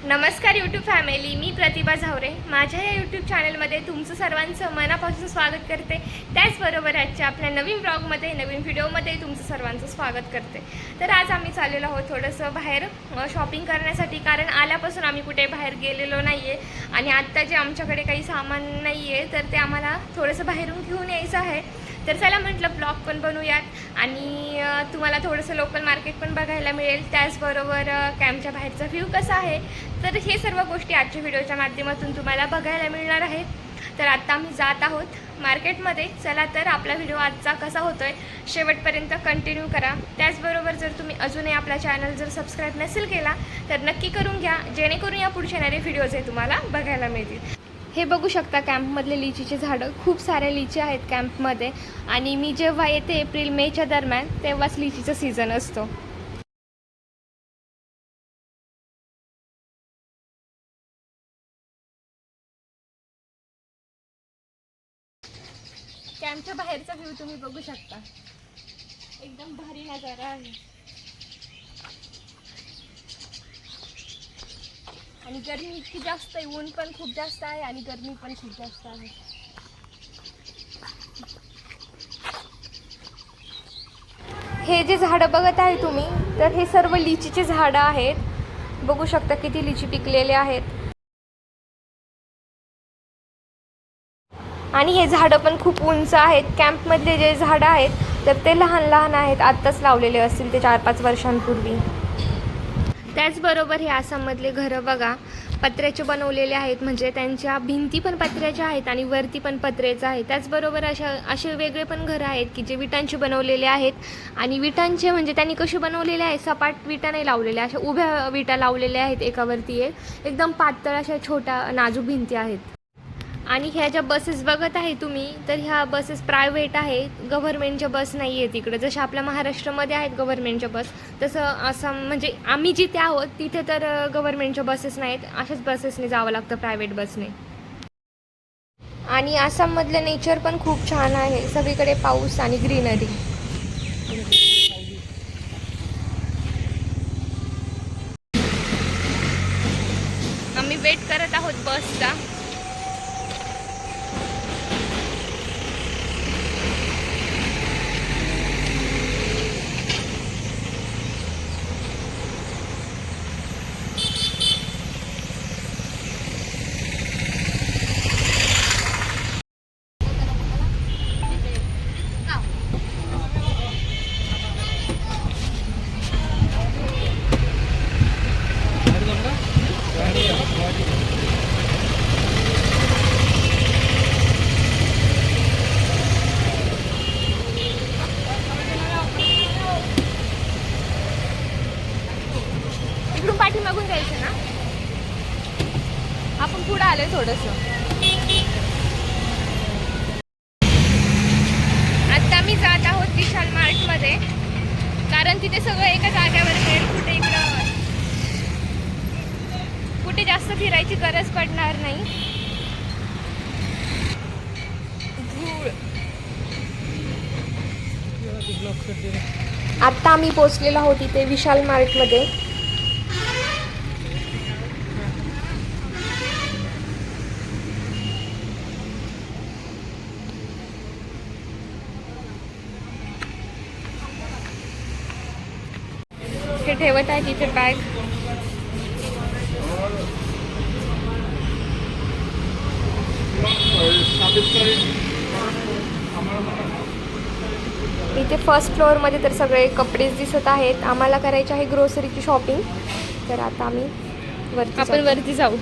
नमस्कार YouTube family, मी प्रतिभा झावरे. माझ्या या यूट्यूब चॅनलमध्ये तुमचं सर्वांचं मनापासून स्वागत करते. त्याचबरोबर आजच्या आपल्या नवीन ब्लॉगमध्ये, नवीन व्हिडिओमध्ये तुमचं सर्वांचं स्वागत करते. तर आज आम्ही चाललेलो आहोत थोडंसं बाहेर शॉपिंग करण्यासाठी, कारण आल्यापासून आम्ही कुठे बाहेर गेलेलो नाही आहे आणि आत्ता जे आमच्याकडे काही सामान नाही आहे तर ते आम्हाला थोडंसं बाहेरून घेऊन यायचं आहे. तर चला म्हटलं ब्लॉग पण बनवूयात आणि तुम्हाला थोडंसं लोकल मार्केट पण बघायला मिळेल. त्याचबरोबर कॅम्पच्या बाहेरचा व्ह्यू कसा आहे, तर हे सर्व गोष्टी आजच्या व्हिडिओच्या माध्यमातून तुम्हाला बघायला मिळणार आहेत. तर आत्ता आम्ही जात आहोत मार्केटमध्ये. चला तर आपला व्हिडिओ आजचा कसा होतोय शेवटपर्यंत कंटिन्यू करा. त्याचबरोबर जर तुम्ही अजूनही आपला चॅनल जर सबस्क्राईब नसेल केला तर नक्की करून घ्या, जेणेकरून या पुढचे येणारे व्हिडिओज हे तुम्हाला बघायला मिळतील. हे बघू शकता कॅम्पमधले लिचीचे झाडं, खूप सारे लिची आहेत कॅम्पमध्ये. आणि मी जेव्हा येते एप्रिल मेच्या दरम्यान तेव्हाच लिचीचा सीझन असतो. कॅम्पच्या बाहेरचा व्ह्यू तुम्ही बघू शकता, एकदम भारी नजारा आहे. आणि गरमी इतकी जास्त आहे, ऊन पण खूप जास्त आहे आणि गरमी पण खूप जास्त आहे. हे जे झाडं बघत आहे तुम्ही, तर हे सर्व लिचीचे झाडं आहेत. बघू शकता किती लिची पिकलेले आहेत. आणि हे झाडं पण खूप उंच आहेत. कॅम्पमधले जे झाडं आहेत तर ते लहान लहान आहेत, आत्ताच लावलेले असतील ते 4-5 वर्षांपूर्वी. त्याचबरोबर हे आसाममधले घरं बघा, पत्र्याचे बनवलेले आहेत. म्हणजे त्यांच्या भिंती पण पत्र्याच्या आहेत आणि वरती पण पत्र्याचं आहे. त्याचबरोबर असे वेगळे पण घरं आहेत की जे विटांचे बनवलेले आहेत. आणि विटांचे म्हणजे त्यांनी कसे बनवलेले आहेत, सपाट विटा नाही लावलेल्या, अशा उभ्या विटा लावलेल्या आहेत एकावरती एक. एकदम पातळ अशा छोट्या नाजूक भिंती आहेत. आणि ह्या ज्या बसेस बघत आहे तुम्ही, तर ह्या बसेस प्रायव्हेट आहेत, गव्हर्नमेंटच्या बस नाही आहेत इकडं. जशा आपल्या महाराष्ट्रामध्ये आहेत गव्हर्नमेंटच्या बस, तसं आसाम म्हणजे आम्ही जिथे आहोत तिथे तर गव्हर्नमेंटच्या बसेस नाहीत. अशाच बसेसने जावं लागतं, प्रायव्हेट बसने. आणि आसाममधलं नेचर पण खूप छान आहे, सगळीकडे पाऊस आणि ग्रीनरी. आम्ही वेट करत आहोत बसचा. इकडून पाठीमागून जायचं ना, आपण पुढे आलोय थोडंसं. आता मी जात आहोत विशाल मार्टमध्ये, कारण तिथे सगळं एका जागेवर मिळेल. कुठे जास्त फिरायची गरज पडणार नाही. आता आम्ही पोहोचलेलो आहोत इथे विशाल मार्टमध्ये. हे ठेवत आहे तिथे बॅग. इथे फर्स्ट फ्लोअरमध्ये तर सगळे कपडेच दिसत आहेत. आम्हाला करायची आहे ग्रोसरीची शॉपिंग, तर आता आम्ही वरती जाऊ.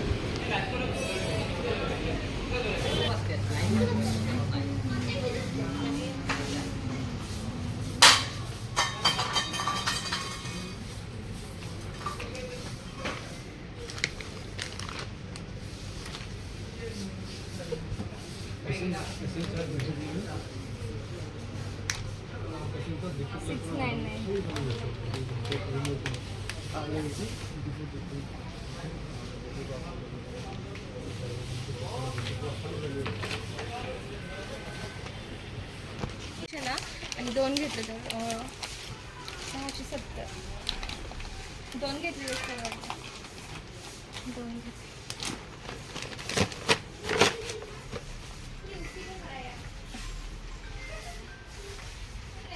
आणि 2 घेतले तर 670. 2 घेतले.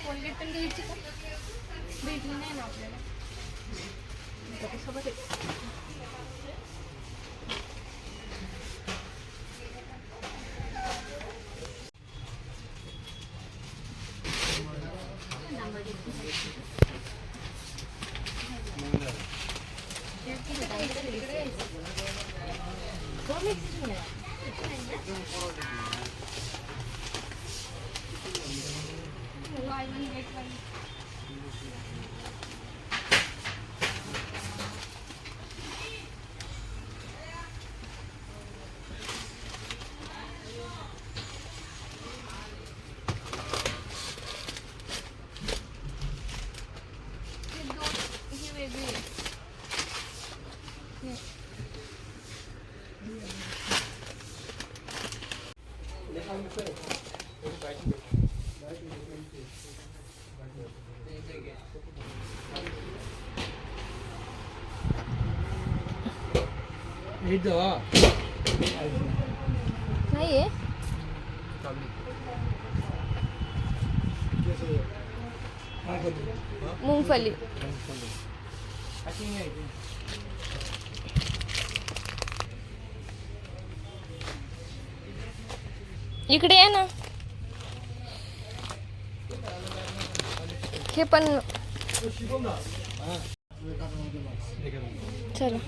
कोलगेट पण घ्यायची का? भेटली नाही ना आपल्याला. सोबत नाही आहे. मूंगफली इकडे आहे ना. हे पण चला.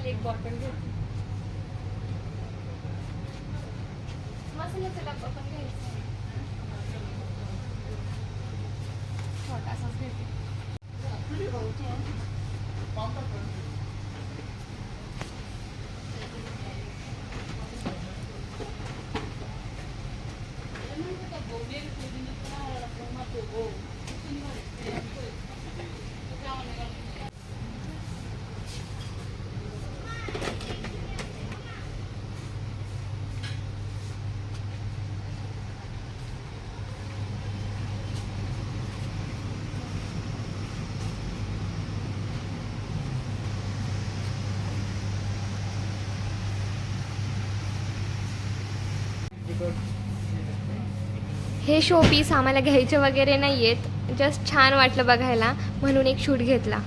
एक बॉटल घेतली. मसाल्याचा डब्बा पण घ्यायचा. छोटासाच घेते. हे शो पीस आम्हाला घ्यायचे वगैरे नाही आहेत, जस्ट छान वाटलं बघायला म्हणून एक शूट घेतला.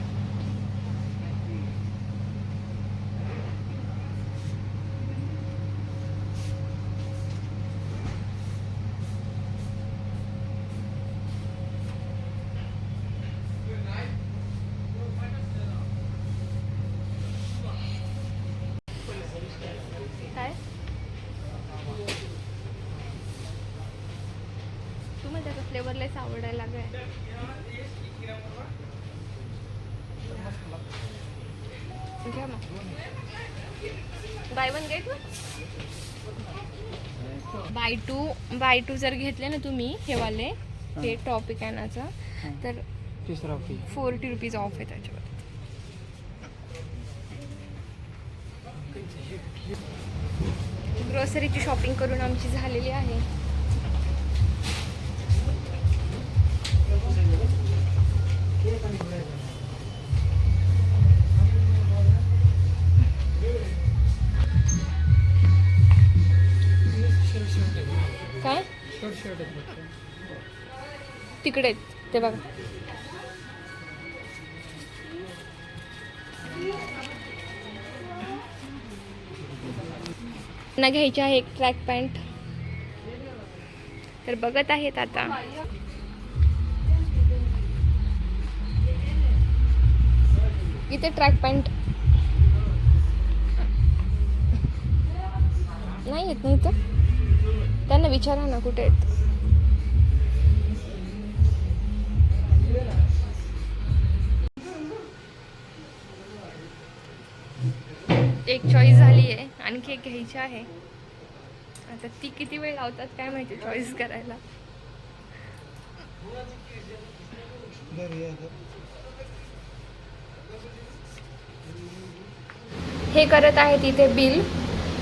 काय तुम्हाला त्याचा फ्लेवर लयच आवडायला लागलाय. घ्या मग. By one get by two जर घेतले ना तुम्ही हे वाले हे टॉपिकॅनाचा तर 40 रुपीज ऑफ आहे त्याच्यावर. ग्रोसरीची शॉपिंग करून आमची झालेली आहे. काय तिकडे ते बघा. ना घ्यायची आहे एक ट्रॅक पॅन्ट तर बघत आहेत आता. इथे ट्रॅक पॅन्ट नाही येत नाही तर त्यांना विचारा ना कुठे आहेत. एक चॉईस झाली आहे, आणखी एक घ्यायची आहे. आता ती किती वेळ लावतात काय माहिती चॉईस करायला. हे करत आहे तिथे बिल.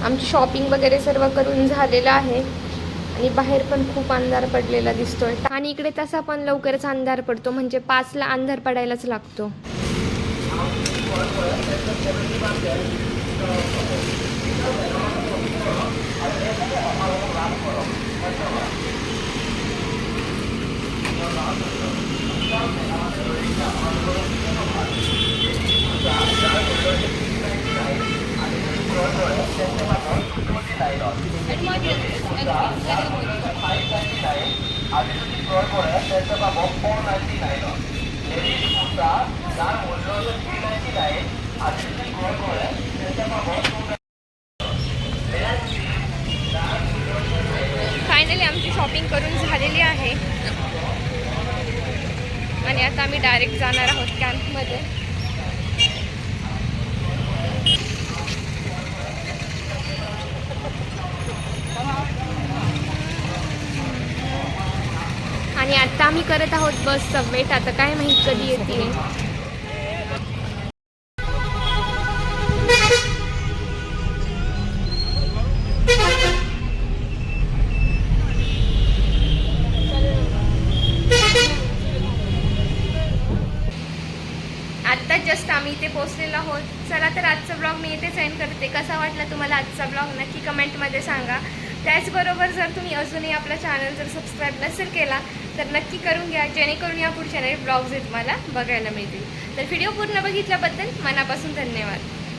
आमची शॉपिंग वगैरे सर्व करून झालेलं आहे आणि बाहेर पण खूप अंधार पडलेला दिसतोय आणि इकडे तसा पण लवकरच अंधार पडतो, म्हणजे 5ला अंधार पडायलाच लागतो. फायनली आमची शॉपिंग करून झालेली आहे आणि आता आम्ही डायरेक्ट जाणार आहोत कॅम्पमध्ये. आणि आता आम्ही करत आहोत बसचा वेट. आता काय माहित कधी येते. आत्ता जस्ट आम्ही इथे पोहोचलेलो आहोत. चला तर आजचा ब्लॉग मी इथेच एंड करते. कसा वाटला तुम्हाला आजचा ब्लॉग नक्की कमेंटमध्ये सांगा. त्याचबरोबर जर तुम्ही अजूनही आपला चॅनल जर सबस्क्राईब नसेल केला तर नक्की करून घ्या, जेणेकरून या पुढच्या नवीन ब्लॉग्स तुम्हाला बघायला मिळतील. तर व्हिडिओ पूर्ण बघितल्याबद्दल मनापासून धन्यवाद.